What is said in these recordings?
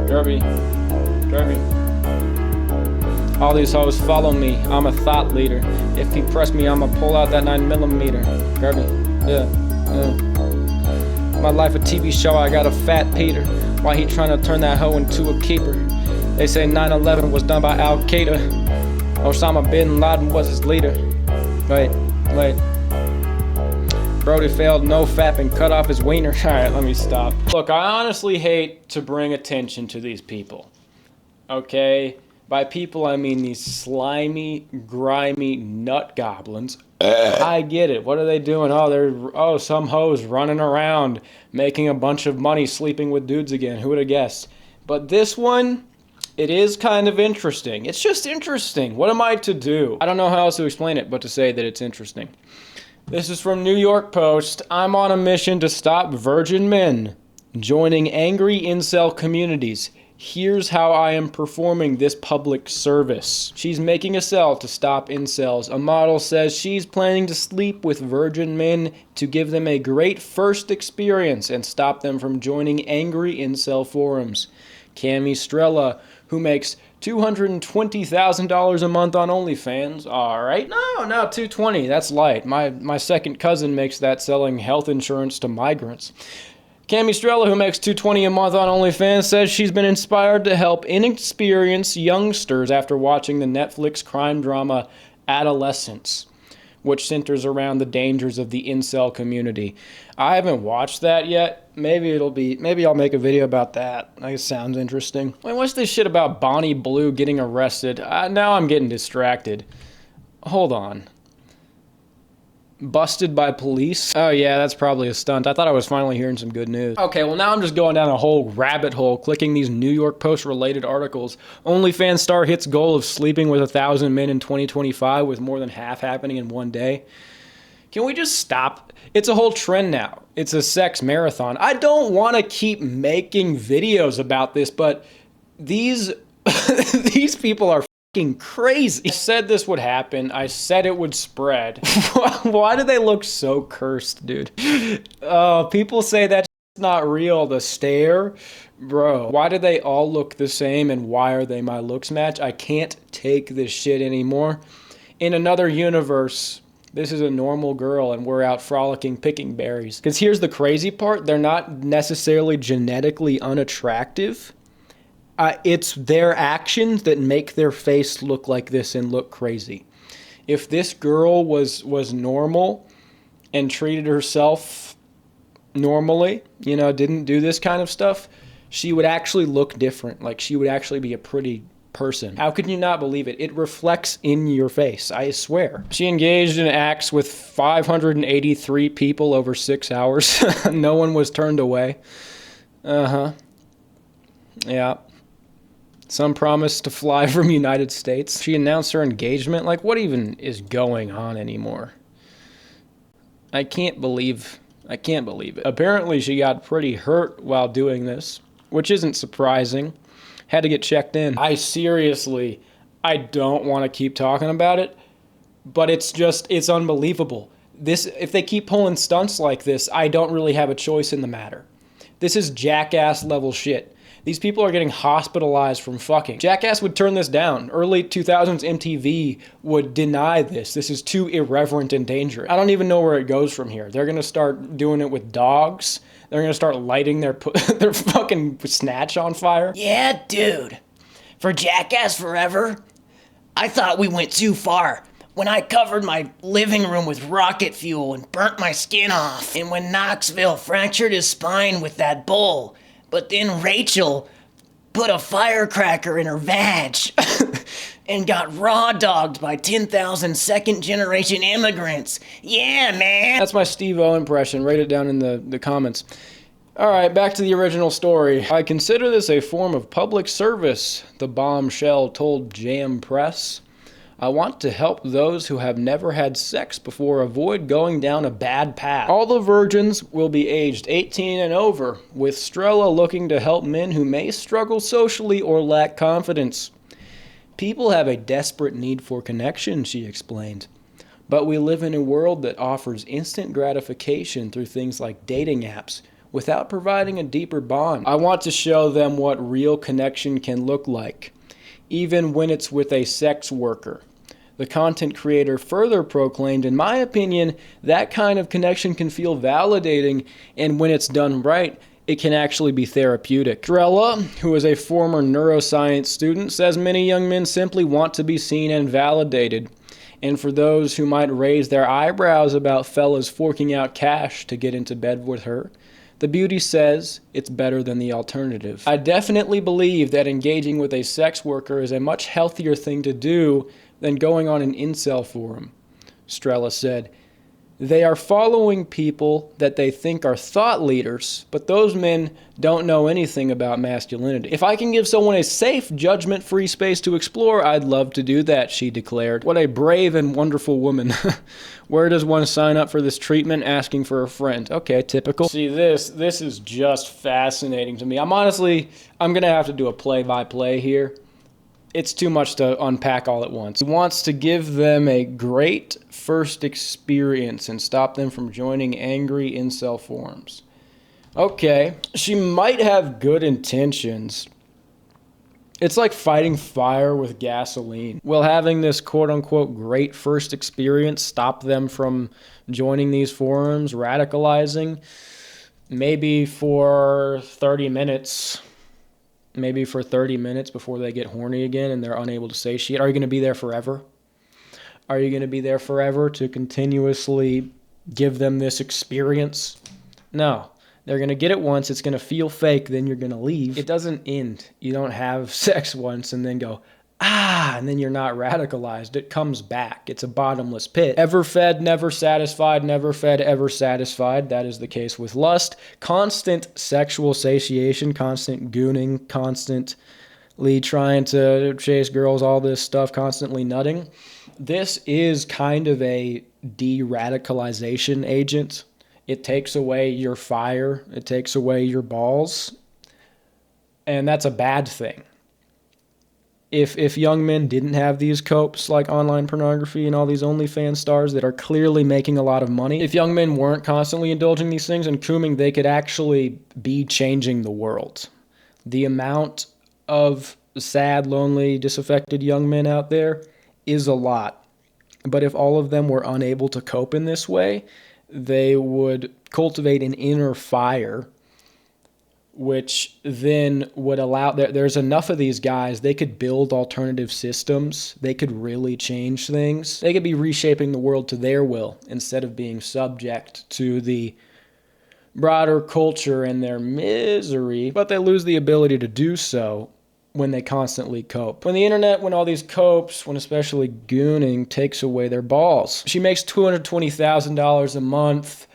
Derby. All these hoes follow me, I'm a thought leader. If he press me, I'ma pull out that 9mm. Derby, yeah. My life a TV show, I got a fat Peter. Why he tryna turn that hoe into a keeper? They say 9/11 was done by Al Qaeda. Osama bin Laden was his leader. Wait. Brody failed no fap and cut off his wiener. Alright, let me stop. Look, I honestly hate to bring attention to these people. Okay? By people, I mean these slimy, grimy nut goblins. I get it. What are they doing? Some hoes running around, making a bunch of money, sleeping with dudes again. Who would have guessed? But this one, it is kind of interesting. It's just interesting. What am I to do? I don't know how else to explain it, but to say that it's interesting. This is from New York Post. I'm on a mission to stop virgin men joining angry incel communities. Here's how I am performing this public service. She's making a cell to stop incels. A model says she's planning to sleep with virgin men to give them a great first experience and stop them from joining angry incel forums. Cami Strella, who makes $220,000 a month on OnlyFans. All right, no, $220. That's light. My second cousin makes that selling health insurance to migrants. Cami Strella, who makes $220 a month on OnlyFans, says she's been inspired to help inexperienced youngsters after watching the Netflix crime drama Adolescence, which centers around the dangers of the incel community. I haven't watched that yet. Maybe I'll make a video about that. That sounds interesting. Wait, what's this shit about Bonnie Blue getting arrested? Now I'm getting distracted. Hold on. Busted by police? Oh yeah, that's probably a stunt. I thought I was finally hearing some good news. Okay, well now I'm just going down a whole rabbit hole, clicking these New York Post related articles. OnlyFans star hits goal of sleeping with 1,000 men in 2025 with more than half happening in one day. Can we just stop? It's a whole trend now. It's a sex marathon. I don't want to keep making videos about this, but these these people are fucking crazy. I said this would happen. I said it would spread. Why do they look so cursed, dude? People say that's not real. The stare. Bro, why do they all look the same and why are they my looks match? I can't take this shit anymore. In another universe, this is a normal girl and we're out frolicking picking berries. Because here's the crazy part. They're not necessarily genetically unattractive. It's their actions that make their face look like this and look crazy. If this girl was normal and treated herself normally, didn't do this kind of stuff, she would actually look different. Like she would actually be a pretty person. How could you not believe it? It reflects in your face, I swear. She engaged in acts with 583 people over 6 hours. No one was turned away. Yeah. Some promised to fly from United States. She announced her engagement. Like, what even is going on anymore? I can't believe it. Apparently, she got pretty hurt while doing this, which isn't surprising. Had to get checked in. I don't want to keep talking about it, but it's unbelievable. If they keep pulling stunts like this, I don't really have a choice in the matter. This is Jackass level shit. These people are getting hospitalized from fucking. Jackass would turn this down. Early 2000s MTV would deny this. This is too irreverent and dangerous. I don't even know where it goes from here. They're going to start doing it with dogs. They're going to start lighting their fucking snatch on fire. Yeah, dude. For Jackass Forever, I thought we went too far. When I covered my living room with rocket fuel and burnt my skin off. And when Knoxville fractured his spine with that bull. But then Rachel put a firecracker in her vag and got raw dogged by 10,000 second-generation immigrants. Yeah, man. That's my Steve-O impression. Write it down in the comments. All right, back to the original story. I consider this a form of public service, the bombshell told Jam Press. I want to help those who have never had sex before avoid going down a bad path. All the virgins will be aged 18 and over, with Strella looking to help men who may struggle socially or lack confidence. People have a desperate need for connection, she explained. But we live in a world that offers instant gratification through things like dating apps, without providing a deeper bond. I want to show them what real connection can look like, even when it's with a sex worker. The content creator further proclaimed, in my opinion, that kind of connection can feel validating, and when it's done right, it can actually be therapeutic. Drella, who is a former neuroscience student, says many young men simply want to be seen and validated. And for those who might raise their eyebrows about fellas forking out cash to get into bed with her, the beauty says it's better than the alternative. I definitely believe that engaging with a sex worker is a much healthier thing to do than going on an incel forum, Strella said. They are following people that they think are thought leaders, but those men don't know anything about masculinity. If I can give someone a safe, judgment-free space to explore, I'd love to do that, she declared. What a brave and wonderful woman. Where does one sign up for this treatment? Asking for a friend. Okay, typical. See, this is just fascinating to me. I'm going to have to do a play-by-play here. It's too much to unpack all at once. He wants to give them a great first experience and stop them from joining angry incel forums. Okay, she might have good intentions. It's like fighting fire with gasoline. Will having this quote-unquote great first experience stop them from joining these forums, radicalizing? Maybe for 30 minutes. Maybe for 30 minutes before they get horny again and they're unable to satiate. Are you going to be there forever? Are you going to be there forever to continuously give them this experience? No. They're going to get it once. It's going to feel fake. Then you're going to leave. It doesn't end. You don't have sex once and then go, and then you're not radicalized. It comes back. It's a bottomless pit. Ever fed, never satisfied, never fed, ever satisfied. That is the case with lust. Constant sexual satiation, constant gooning, constantly trying to chase girls, all this stuff, constantly nutting. This is kind of a de-radicalization agent. It takes away your fire. It takes away your balls. And that's a bad thing. If young men didn't have these copes like online pornography and all these OnlyFans stars that are clearly making a lot of money, if young men weren't constantly indulging these things and cooming, they could actually be changing the world. The amount of sad, lonely, disaffected young men out there is a lot. But if all of them were unable to cope in this way, they would cultivate an inner fire, which then would allow, there's enough of these guys, they could build alternative systems. They could really change things. They could be reshaping the world to their will instead of being subject to the broader culture and their misery, but they lose the ability to do so when they constantly cope. When the internet, when all these copes, when especially gooning takes away their balls. She makes $220,000 a month.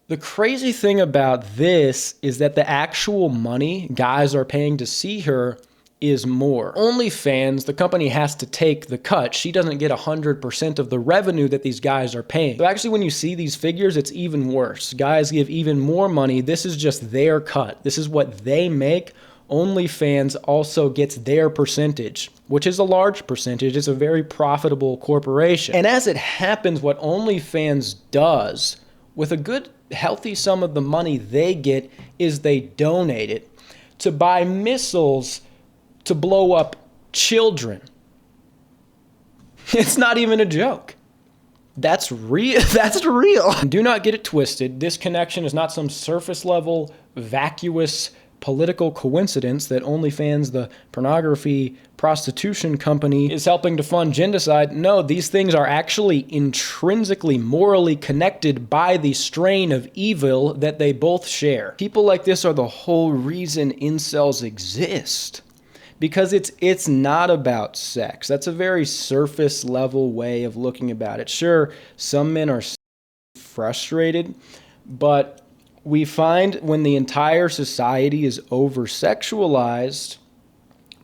The crazy thing about this is that the actual money guys are paying to see her is more. OnlyFans, the company has to take the cut. She doesn't get 100% of the revenue that these guys are paying. So actually when you see these figures, it's even worse. Guys give even more money. This is just their cut. This is what they make. OnlyFans also gets their percentage, which is a large percentage. It's a very profitable corporation. And as it happens, what OnlyFans does with a good healthy sum of the money they get is they donate it to buy missiles to blow up children. It's not even a joke. That's real. That's real. Do not get it twisted. This connection is not some surface level, vacuous political coincidence that OnlyFans, the pornography prostitution company, is helping to fund genocide. No, these things are actually intrinsically morally connected by the strain of evil that they both share. People like this are the whole reason incels exist. Because it's not about sex. That's a very surface level way of looking about it. Sure, some men are frustrated, but we find when the entire society is over-sexualized,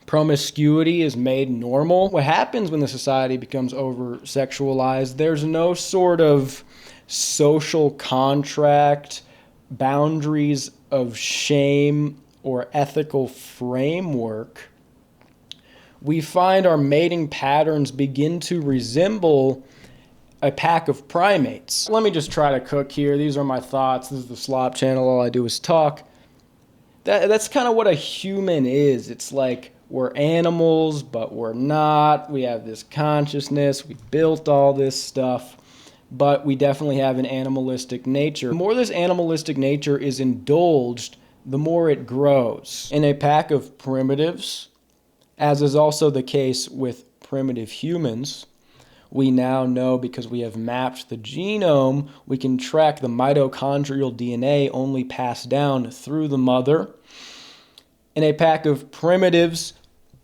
promiscuity is made normal. What happens when the society becomes over-sexualized? There's no sort of social contract, boundaries of shame, or ethical framework. We find our mating patterns begin to resemble a pack of primates. Let me just try to cook here. These are my thoughts. This is the Slop channel. All I do is talk. That's kind of what a human is. It's like we're animals, but we're not. We have this consciousness. We built all this stuff, but we definitely have an animalistic nature. The more this animalistic nature is indulged, the more it grows. In a pack of primitives, as is also the case with primitive humans, we now know, because we have mapped the genome, we can track the mitochondrial DNA only passed down through the mother. In a pack of primitives,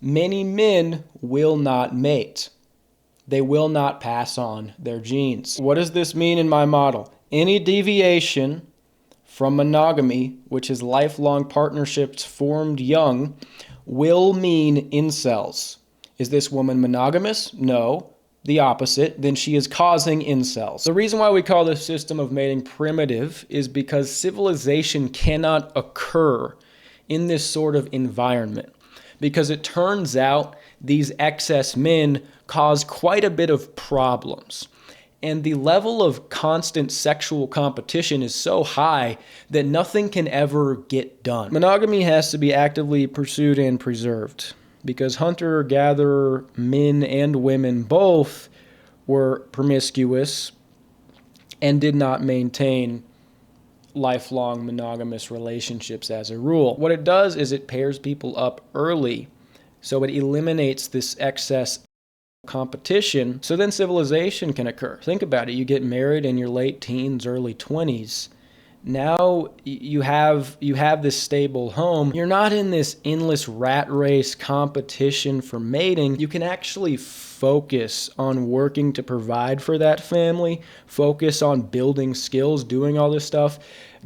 many men will not mate. They will not pass on their genes. What does this mean in my model? Any deviation from monogamy, which is lifelong partnerships formed young, will mean incels. Is this woman monogamous? No. The opposite, then she is causing incels. The reason why we call this system of mating primitive is because civilization cannot occur in this sort of environment, because it turns out these excess men cause quite a bit of problems. And the level of constant sexual competition is so high that nothing can ever get done. Monogamy has to be actively pursued and preserved, because hunter-gatherer men and women both were promiscuous and did not maintain lifelong monogamous relationships as a rule. What it does is it pairs people up early, so it eliminates this excess competition, so then civilization can occur. Think about it. You get married in your late teens, early 20s. Now you have this stable home. You're not in this endless rat race competition for mating. You can actually focus on working to provide for that family, focus on building skills, doing all this stuff.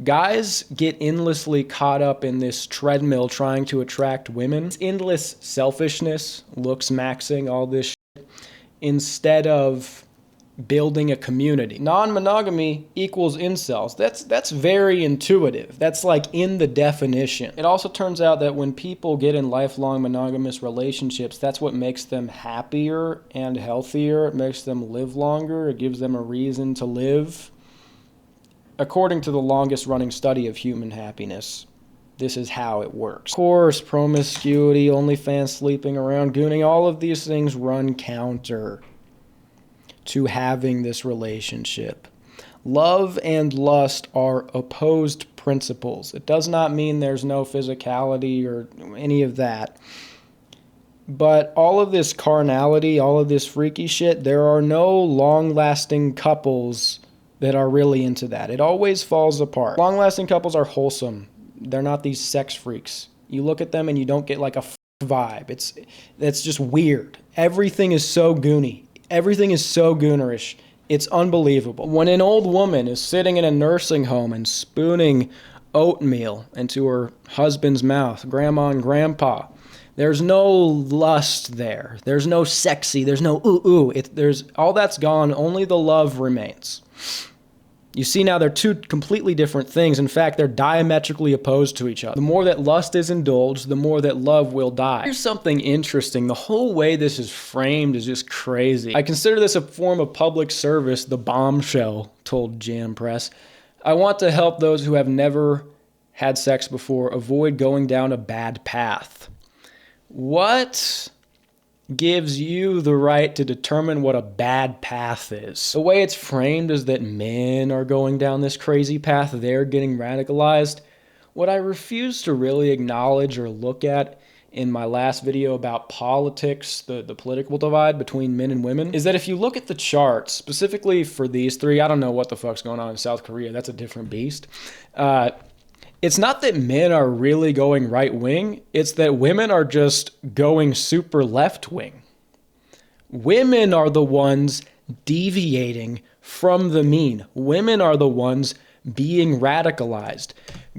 Guys get endlessly caught up in this treadmill trying to attract women. It's endless selfishness, looks maxing, all this shit, instead of building a community. Non-monogamy equals incels. That's very intuitive. That's like in the definition. It also turns out that when people get in lifelong monogamous relationships, that's what makes them happier and healthier. It makes them live longer. It gives them a reason to live. According to the longest running study of human happiness, this is how it works. Of course, promiscuity, OnlyFans, sleeping around, gooning, all of these things run counter to having this relationship. Love and lust are opposed principles. It does not mean there's no physicality or any of that. But all of this carnality, all of this freaky shit, there are no long-lasting couples that are really into that. It always falls apart. Long-lasting couples are wholesome. They're not these sex freaks. You look at them and you don't get like a vibe. That's just weird. Everything is so goony. Everything is so goonerish. It's unbelievable. When an old woman is sitting in a nursing home and spooning oatmeal into her husband's mouth, grandma and grandpa, there's no lust there. There's no sexy. There's no ooh. There's all that's gone. Only the love remains. You see, now they're two completely different things. In fact, they're diametrically opposed to each other. The more that lust is indulged, the more that love will die. Here's something interesting. The whole way this is framed is just crazy. I consider this a form of public service, the bombshell, told Jam Press. I want to help those who have never had sex before avoid going down a bad path. What gives you the right to determine what a bad path is? The way it's framed is that men are going down this crazy path, they're getting radicalized. What I refuse to really acknowledge or look at in my last video about politics, the political divide between men and women, is that if you look at the charts, specifically for these three, I don't know what the fuck's going on in South Korea, that's a different beast. It's not that men are really going right-wing, it's that women are just going super left-wing. Women are the ones deviating from the mean. Women are the ones being radicalized.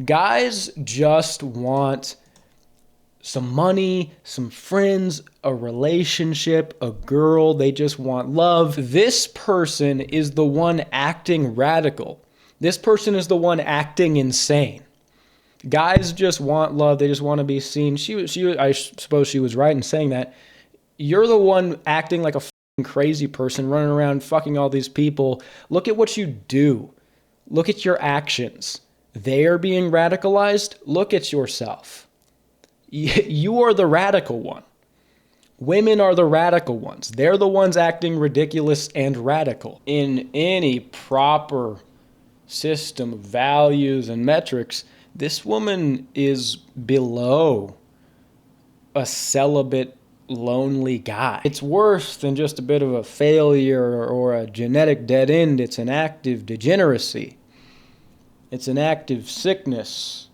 Guys just want some money, some friends, a relationship, a girl. They just want love. This person is the one acting radical. This person is the one acting insane. Guys just want love. They just want to be seen. I suppose she was right in saying that. You're the one acting like a crazy person running around fucking all these people. Look at what you do. Look at your actions. They are being radicalized. Look at yourself. You are the radical one. Women are the radical ones. They're the ones acting ridiculous and radical. In any proper system of values and metrics, this woman is below a celibate, lonely guy. It's worse than just a bit of a failure or a genetic dead end. It's an active degeneracy. It's an active sickness.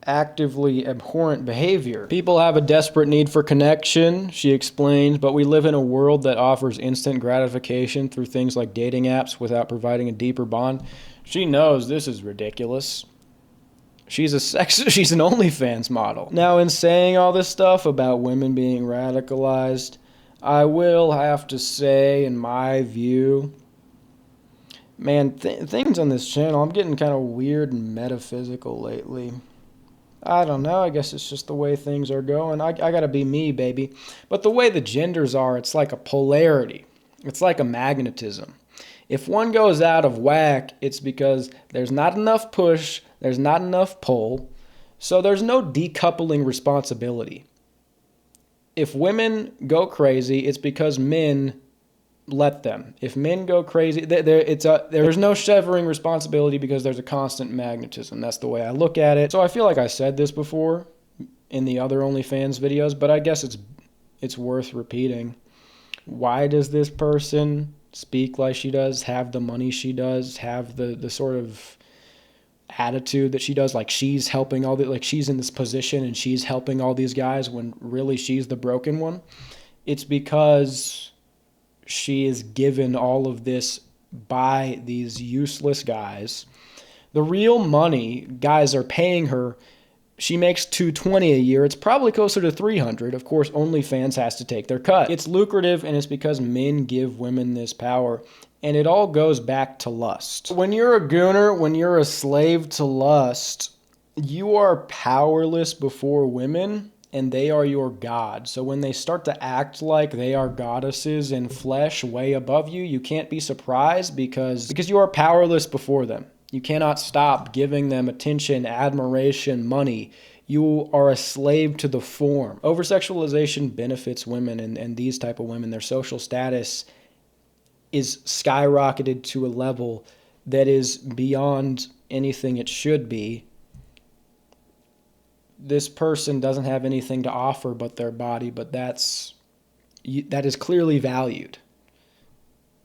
Actively abhorrent behavior. People have a desperate need for connection, she explains, but we live in a world that offers instant gratification through things like dating apps without providing a deeper bond. She knows this is ridiculous. She's an OnlyFans model. Now, in saying all this stuff about women being radicalized, I will have to say, in my view, man, things on this channel, I'm getting kind of weird and metaphysical lately. I don't know. I guess it's just the way things are going. I got to be me, baby. But the way the genders are, it's like a polarity. It's like a magnetism. If one goes out of whack, it's because there's not enough push, there's not enough pull, so there's no decoupling responsibility. If women go crazy, it's because men let them. If men go crazy, there's no severing responsibility because there's a constant magnetism. That's the way I look at it. So I feel like I said this before in the other OnlyFans videos, but I guess it's worth repeating. Why does this person speak like she does, have the money she does, have the sort of attitude that she does, like she's helping like she's in this position and she's helping all these guys when really she's the broken one? It's because she is given all of this by these useless guys. The real money guys are paying her, she makes $220 a year. It's probably closer to $300. Of course, OnlyFans has to take their cut. It's lucrative, and it's because men give women this power. And it all goes back to lust. When you're a gooner, when you're a slave to lust, you are powerless before women, and they are your god. So when they start to act like they are goddesses in flesh way above you, you can't be surprised because you are powerless before them. You cannot stop giving them attention, admiration, money. You are a slave to the form. Over-sexualization benefits women, and these type of women, their social status is skyrocketed to a level that is beyond anything it should be. This person doesn't have anything to offer but their body, but that is clearly valued.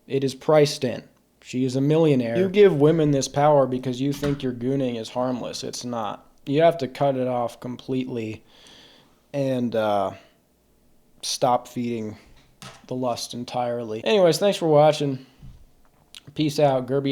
It is priced in. She is a millionaire. You give women this power because you think your gooning is harmless. It's not. You have to cut it off completely and stop feeding the lust entirely. Anyways, thanks for watching. Peace out, Gerby.